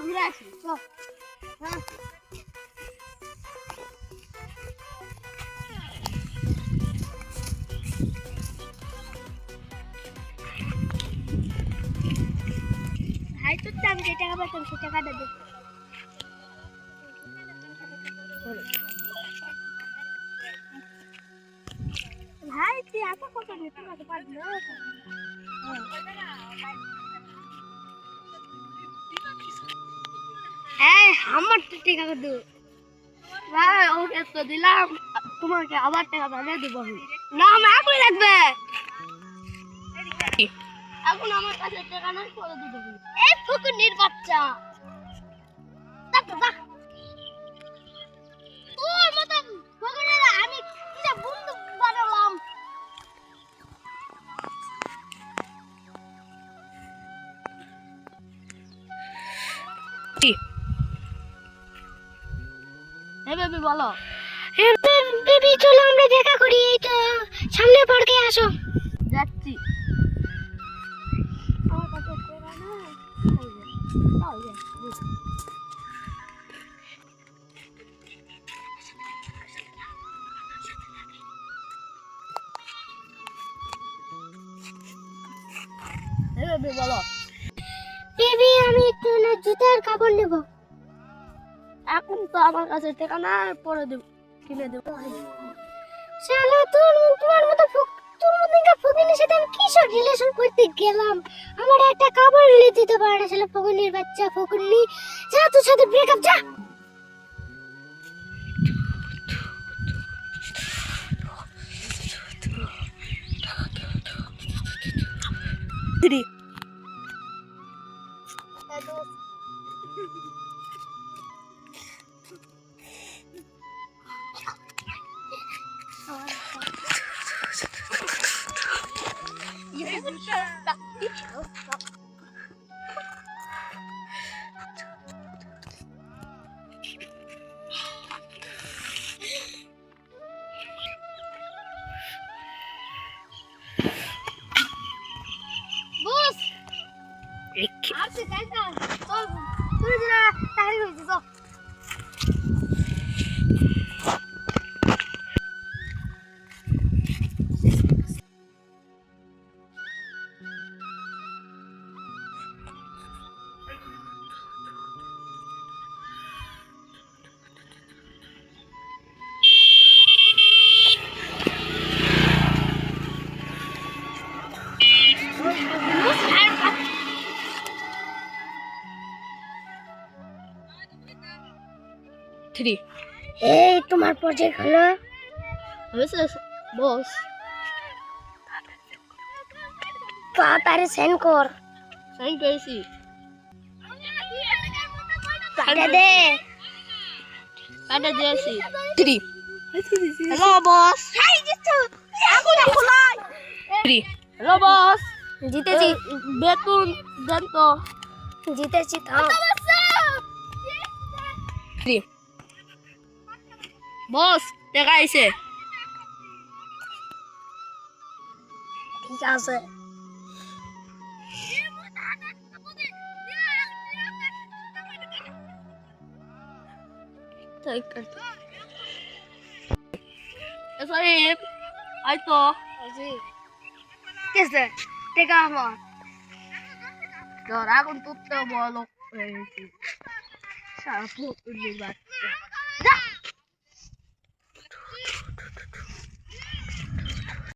ঘুরে আসি চল। হ্যাঁ ভাই তোর আমি যে টাকা পাইতাম সে টাকাটা দে। ভাই তুই এত কত দিতে পারবি না। হ্যাঁ আমার তো টাকা দে ভাই, ওকে তো দিলাম, তোমাকে আবার টাকা বানিয়ে দেবো আমি। না আমার এখনই লাগবে, এখন আমার কাছে টাকা নাই, পরে দেবো। এই ফকুনির বাচ্চা তোর মতো ফকুনিরা আমি কিটা বন্ধু বানালাম। বেবি বলো। বেবি চলো আমরা দেখা করি, এই তো সামনে পার্কে আসো। যাচ্ছি। আমার কাছে টাকা নাই, তাই যা বেবি বলো। বেবি আমি একটু জুতার কাপড় নেব। এখন তো আমার কাছে টাকা নাই, পরে দেব, কিনে দেব। শালা তোমার মতো তোর মতো একটা ফকিনের সাথে আমি কিসের রিলেশন করতে গেলাম? আমার একটা কাপড় নিয়ে দিতে পারে না, শালা ফকিনের বাচ্চা ফকিনি। যা তোর সাথে ব্রেকআপ, যা। দিদি বস আছে কাকা, চল তুই দিনা তাড়ি হইছে তো। এই তোমার প্রজেক্ট হলো বস, তাড়াতাড়ি সেন্ড কর। সেন্ড করেছি, কাটা দে, কাটা দিয়েছি। হ্যালো বস, হ্যালো বস, জিতেছি। বেতন দেন তো। জিতেছি, থাম। বস টাকা আইছে। ঠিক আছে। আই তো কেসে টাকা আমার ধর, এখন তো বলো সারা